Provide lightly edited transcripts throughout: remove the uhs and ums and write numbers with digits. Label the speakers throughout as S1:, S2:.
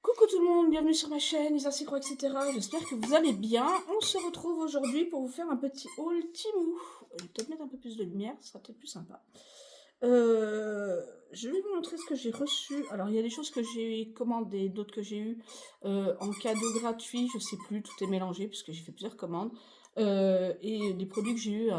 S1: Coucou tout le monde, bienvenue sur ma chaîne, Isa Secro, etc. J'espère que vous allez bien. On se retrouve aujourd'hui pour vous faire un petit haul Temu. Je vais peut-être mettre un peu plus de lumière, ce sera peut-être plus sympa. Je vais vous montrer ce que j'ai reçu. Alors il y a des choses que j'ai commandées, d'autres que j'ai eu en cadeau gratuit, je sais plus, tout est mélangé puisque j'ai fait plusieurs commandes. Et des produits que j'ai eu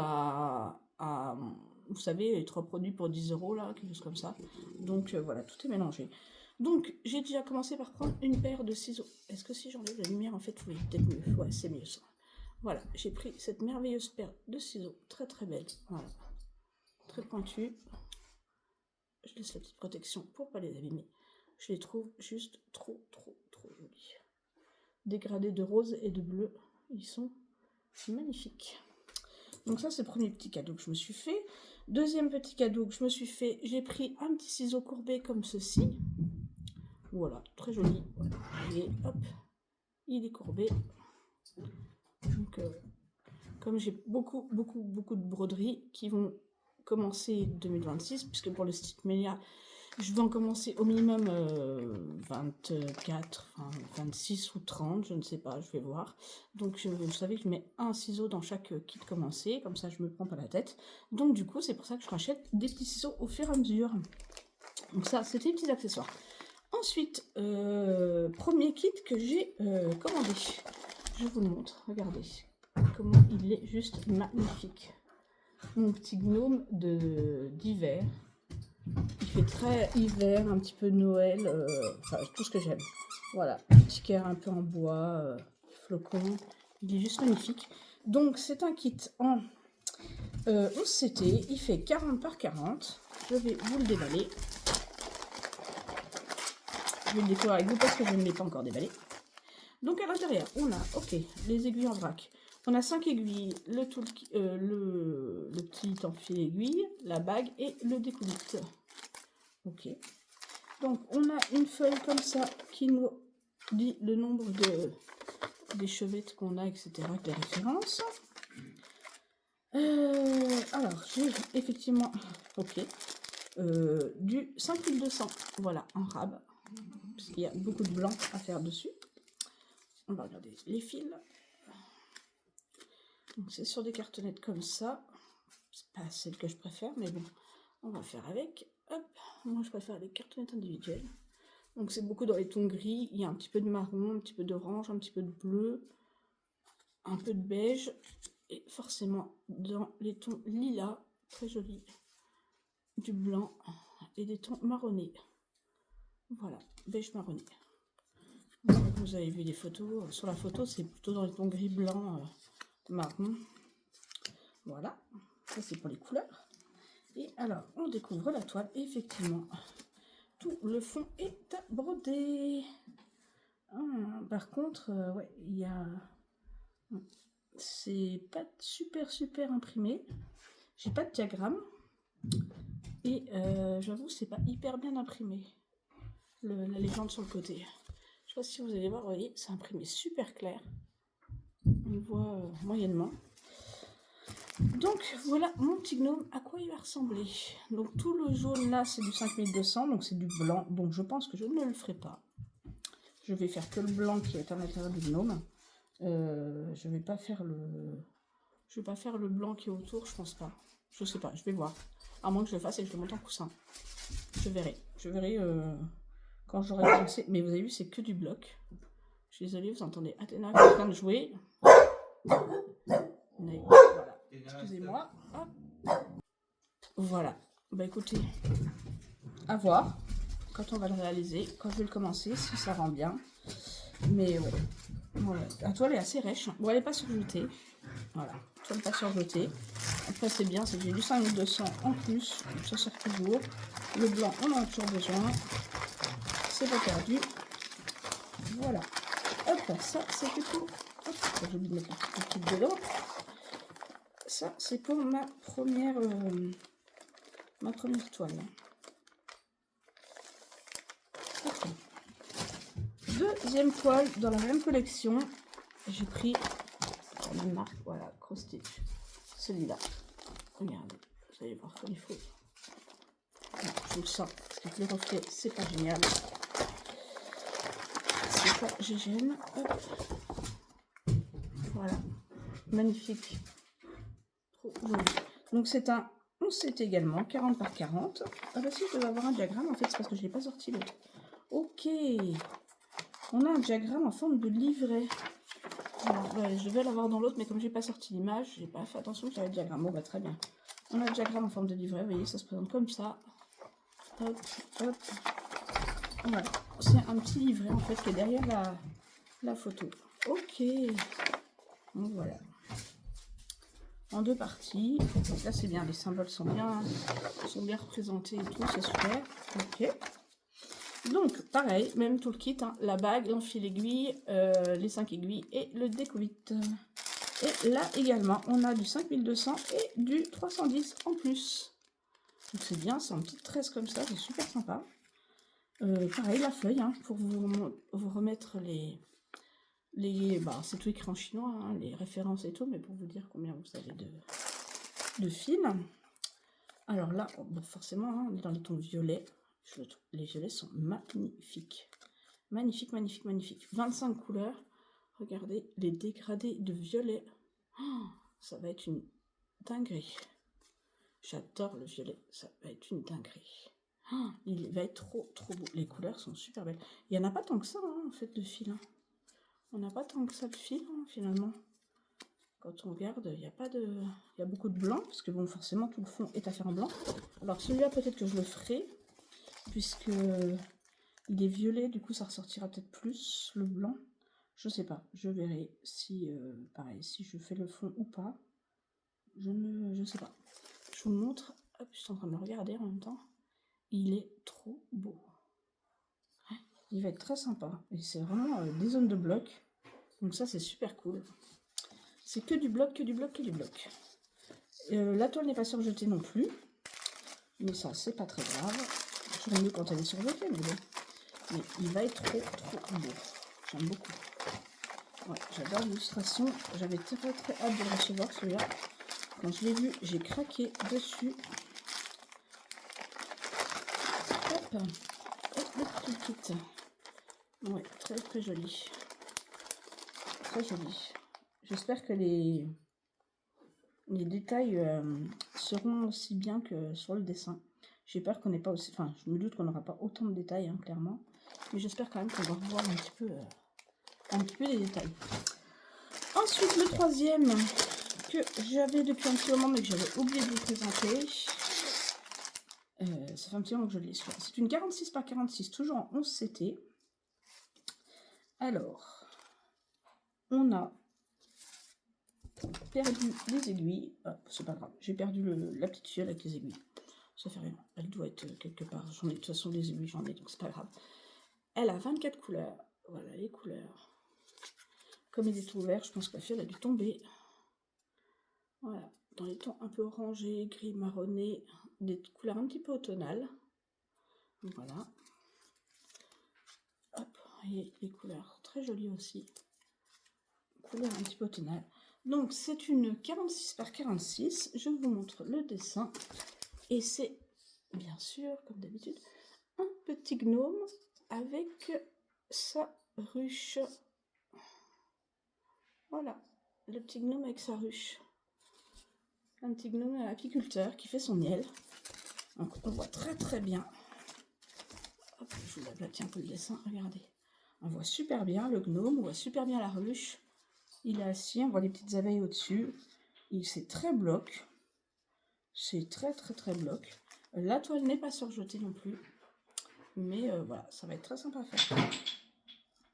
S1: vous savez, les 3 produits pour 10 € là, quelque chose comme ça. Donc voilà, tout est mélangé. Donc, j'ai déjà commencé par prendre une paire de ciseaux. Est-ce que si j'enlève la lumière, en fait, oui, peut-être mieux. Ouais, c'est mieux ça. Voilà, j'ai pris cette merveilleuse paire de ciseaux, très très belle. Voilà, très pointue. Je laisse la petite protection pour pas les abîmer. Je les trouve juste trop jolies. Dégradés de rose et de bleu, ils sont magnifiques. Donc ça, c'est le premier petit cadeau que je me suis fait. Deuxième petit cadeau que je me suis fait, j'ai pris un petit ciseau courbé comme ceci. Voilà, très joli. Voilà. Et hop, il est courbé. Donc, comme j'ai beaucoup de broderies qui vont commencer 2026, puisque pour le site Melia, je vais en commencer au minimum 24, enfin 26 ou 30, je ne sais pas, je vais voir. Donc, vous savez que je mets un ciseau dans chaque kit commencé, comme ça je me prends pas la tête. Donc, du coup, c'est pour ça que je rachète des petits ciseaux au fur et à mesure. Donc ça, c'était les petits accessoires. Ensuite, premier kit que j'ai commandé. Je vous le montre, regardez comment il est juste magnifique. Mon petit gnome d'hiver. Il fait très hiver, un petit peu Noël, enfin tout ce que j'aime. Voilà, petit cœur un peu en bois, flocon. Il est juste magnifique. Donc c'est un kit en 11 CT, il fait 40 par 40. Je vais vous le déballer. Je vais le découvrir avec vous parce que je ne l'ai pas encore déballé. Donc à l'intérieur, on a, ok, les aiguilles en vrac. On a 5 aiguilles, le petit enfil aiguille, la bague et le découpite. Ok. Donc on a une feuille comme ça qui nous dit le nombre des chevettes qu'on a, etc. avec les références. Alors j'ai effectivement, ok, du 5200, voilà, en rab, parce qu'il y a beaucoup de blanc à faire dessus. On va regarder les fils. Donc c'est sur des cartonnettes comme ça. C'est pas celle que je préfère, mais bon, on va faire avec. Hop, moi je préfère les cartonnettes individuelles. Donc c'est beaucoup dans les tons gris. Il y a un petit peu de marron, un petit peu d'orange, un petit peu de bleu, un peu de beige. Et forcément dans les tons lilas, très jolis, du blanc et des tons marronnés. Voilà, beige marronné. Vous avez vu les photos. Sur la photo, c'est plutôt dans les tons gris-blanc, marron. Voilà, ça c'est pour les couleurs. Et alors, on découvre la toile. Et effectivement, tout le fond est à broder. Par contre, ouais, il y a... C'est pas super imprimé. J'ai pas de diagramme. Et j'avoue, c'est pas hyper bien imprimé. La légende sur le côté. Je sais pas si vous allez voir, vous voyez, c'est imprimé super clair. On voit moyennement. Donc voilà mon petit gnome, à quoi il va ressembler. Donc tout le jaune là c'est du 5200, donc c'est du blanc, donc je pense que je ne le ferai pas. Je vais faire que le blanc qui est à l'intérieur du gnome. Je vais pas faire le blanc qui est autour, je pense pas. Je sais pas, je vais voir. À moins que je le fasse et que je le monte en coussin. Je verrai quand j'aurai pensé. Mais vous avez vu, c'est que du bloc. Je suis désolée, vous entendez Athéna qui est en train de jouer. Voilà. Excusez-moi. Voilà. Bah écoutez, à voir quand on va le réaliser, quand je vais le commencer, si ça rend bien. Mais ouais. Voilà. La toile est assez rêche. Bon, elle n'est pas surjotée. Voilà. La toile pas surjotée. Après, c'est bien, c'est que j'ai du 5200 en plus. Ça sert toujours. Le blanc, on en a toujours besoin. C'est pas perdu. Voilà. Hop, ça, c'était pour... J'ai oublié de mettre la petite dedans. Ça, c'est pour ma première toile. Okay. Deuxième toile dans la même collection. J'ai pris la même marque, voilà, Cross Stitch. Celui-là. Regardez, vous allez voir comme il faut. Non, je le sens, parce que les reflets, c'est pas génial. pas GGN. Hop. Voilà, magnifique, trop joli. Donc c'est un 11 également, 40 par 40. Ah bah si, je devais avoir un diagramme, en fait, c'est parce que je n'ai pas sorti l'autre. Ok, on a un diagramme en forme de livret. Alors, ouais, je devais l'avoir dans l'autre, mais comme j'ai pas sorti l'image, j'ai pas fait attention qu'il y avait le diagramme. Bon, bah très bien. On a le diagramme en forme de livret, vous voyez, ça se présente comme ça. Hop, hop. Voilà, c'est un petit livret en fait qui est derrière la photo. Ok, donc voilà. En deux parties. Donc là c'est bien, les symboles sont bien représentés et tout, c'est super. Ok. Donc pareil, même tout le kit, hein, la bague, l'enfil aiguille, les 5 aiguilles et le déco-vite. Et là également, on a du 5200 et du 310 en plus. Donc c'est bien, c'est en petite tresse comme ça, c'est super sympa. Pareil, la feuille, hein, pour vous remettre bah, c'est tout écrit en chinois, hein, les références et tout, mais pour vous dire combien vous avez de fils. Alors là, bon, forcément, hein, on est dans les tons violets. Les violets sont magnifiques. Magnifique, magnifique, magnifique. 25 couleurs. Regardez les dégradés de violet. Oh, ça va être une dinguerie. J'adore le violet. Ça va être une dinguerie. Oh, il va être trop, trop beau. Les couleurs sont super belles. Il n'y en a pas tant que ça, hein, en fait, de fil. Hein. On n'a pas tant que ça de fil, hein, finalement. Quand on regarde, il y a pas de... Il y a beaucoup de blanc, parce que bon, forcément, tout le fond est à faire en blanc. Alors, celui-là, peut-être que je le ferai, puisque il est violet, du coup, ça ressortira peut-être plus, le blanc. Je sais pas, je verrai si, pareil, si je fais le fond ou pas. Je sais pas. Je vous le montre. Hop, je suis en train de le regarder en même temps. Il est trop beau. Il va être très sympa. Et c'est vraiment des zones de bloc. Donc ça, c'est super cool. C'est que du bloc, que du bloc, que du bloc. La toile n'est pas surjetée non plus. Mais ça, c'est pas très grave. C'est toujours mieux quand elle est surjetée, mais bon. Mais il va être trop, trop beau. J'aime beaucoup. Ouais, j'adore l'illustration. J'avais très, très hâte de le recevoir, celui-là. Quand je l'ai vu, j'ai craqué dessus. Hop. Hop, le petit kit. Ouais, très, très joli. Très joli. J'espère que les détails seront aussi bien que sur le dessin. J'ai peur qu'on n'ait pas aussi... Enfin, je me doute qu'on n'aura pas autant de détails, hein, clairement. Mais j'espère quand même qu'on va revoir un petit peu les détails. Ensuite, le troisième que j'avais depuis un petit moment, mais que j'avais oublié de vous présenter. Ça fait un petit moment que je l'ai. C'est une 46 par 46, toujours en 11 CT. Alors, on a perdu les aiguilles. Ah, c'est pas grave, j'ai perdu la petite fiole avec les aiguilles. Ça fait rien, elle doit être quelque part. J'en ai de toute façon des aiguilles, j'en ai, donc c'est pas grave. Elle a 24 couleurs. Voilà les couleurs. Comme il est ouvert, je pense que la fiole a dû tomber. Voilà, dans les tons un peu orangés, gris, marronné, des couleurs un petit peu automnales. Voilà. Hop, et les couleurs très jolies aussi. Couleurs un petit peu automnales. Donc c'est une 46 par 46. Je vous montre le dessin. Et c'est, bien sûr, comme d'habitude, un petit gnome avec sa ruche. Voilà, le petit gnome avec sa ruche. Un petit gnome apiculteur qui fait son miel. Donc on voit très très bien. Hop, je vous aplatis un peu le dessin, regardez. On voit super bien le gnome, on voit super bien la ruche. Il est assis, on voit les petites abeilles au-dessus. C'est très bloc. C'est très très très bloc. La toile n'est pas surjetée non plus. Mais voilà, ça va être très sympa à faire.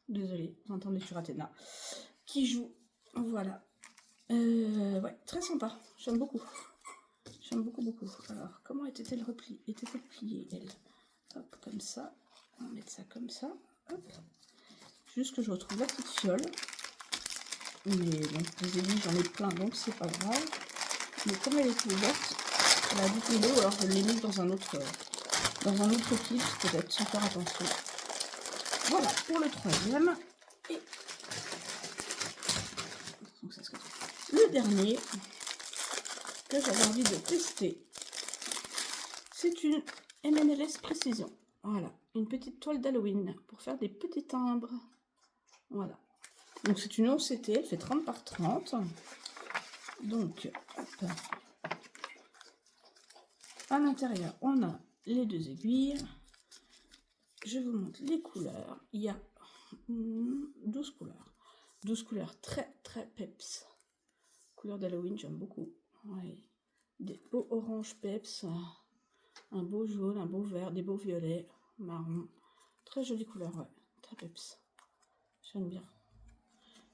S1: Désolée, vous entendez Turatena qui joue. Voilà. Ouais, très sympa. J'aime beaucoup. J'aime beaucoup, beaucoup. Alors, comment était-elle pliée, elle? Hop, comme ça. On va mettre ça comme ça. Hop. Juste que je retrouve la petite fiole. Mais donc, les aiguilles, j'en ai plein, donc c'est pas grave. Mais comme elle est ouverte, elle a dû tomber, ou alors je l'ai mise dans un autre kit, peut-être, sans faire attention. Voilà, pour le troisième. Et donc, ça le dernier que j'avais envie de tester, c'est une MNLS Précision. Voilà, une petite toile d'Halloween pour faire des petits timbres. Voilà. Donc c'est une OCT, elle fait 30 par 30. Donc, hop. À l'intérieur, on a les 2 aiguilles. Je vous montre les couleurs. Il y a 12 couleurs. 12 couleurs très très peps. Couleur d'Halloween, j'aime beaucoup. Ouais. Des beaux orange peps, un beau jaune, un beau vert, des beaux violets, marron. Très jolie couleur, ouais. Très peps. J'aime bien.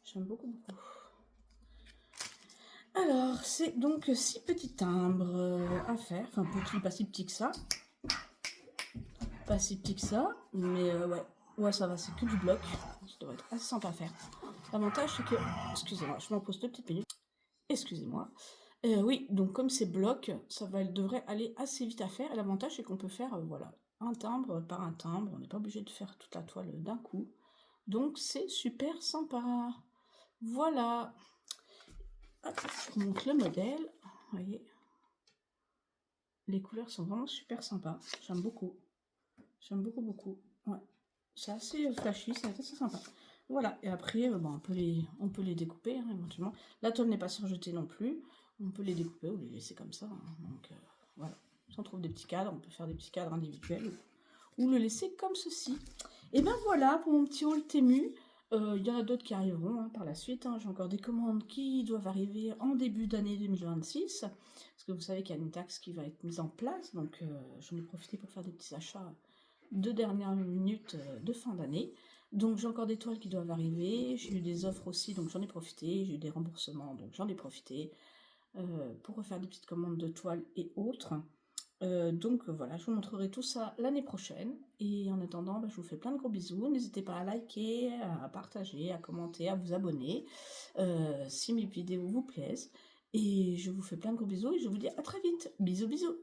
S1: J'aime beaucoup, beaucoup. Alors, c'est donc 6 petits timbres à faire. Enfin, petit, pas si petit que ça. Pas si petit que ça, mais ouais. Ouais, ça va, c'est que du bloc. Ça doit être assez simple à faire. L'avantage, c'est que... Excusez-moi, je m'en pose 2 petites minutes. Excusez-moi. Oui, donc comme c'est bloc, devrait aller assez vite à faire. Et l'avantage, c'est qu'on peut faire, voilà, un timbre par un timbre. On n'est pas obligé de faire toute la toile d'un coup. Donc, c'est super sympa. Voilà. Hop, je vous montre le modèle. Vous voyez. Les couleurs sont vraiment super sympas. J'aime beaucoup. J'aime beaucoup, beaucoup. Ouais. C'est assez flashy, c'est assez sympa. Voilà, et après, bon, on peut les découper hein, éventuellement. La toile n'est pas surjetée non plus. On peut les découper ou les laisser comme ça. Hein. Donc voilà. Si on trouve des petits cadres, on peut faire des petits cadres individuels ou le laisser comme ceci. Et ben voilà pour mon petit haul Temu. Il y en a d'autres qui arriveront hein, par la suite. Hein. J'ai encore des commandes qui doivent arriver en début d'année 2026. Parce que vous savez qu'il y a une taxe qui va être mise en place. Donc j'en ai profité pour faire des petits achats de dernière minute de fin d'année. Donc j'ai encore des toiles qui doivent arriver, j'ai eu des offres aussi, donc j'en ai profité, j'ai eu des remboursements, donc j'en ai profité pour refaire des petites commandes de toiles et autres. Donc voilà, je vous montrerai tout ça l'année prochaine. Et en attendant, je vous fais plein de gros bisous. N'hésitez pas à liker, à partager, à commenter, à vous abonner si mes vidéos vous plaisent. Et je vous fais plein de gros bisous et je vous dis à très vite. Bisous bisous.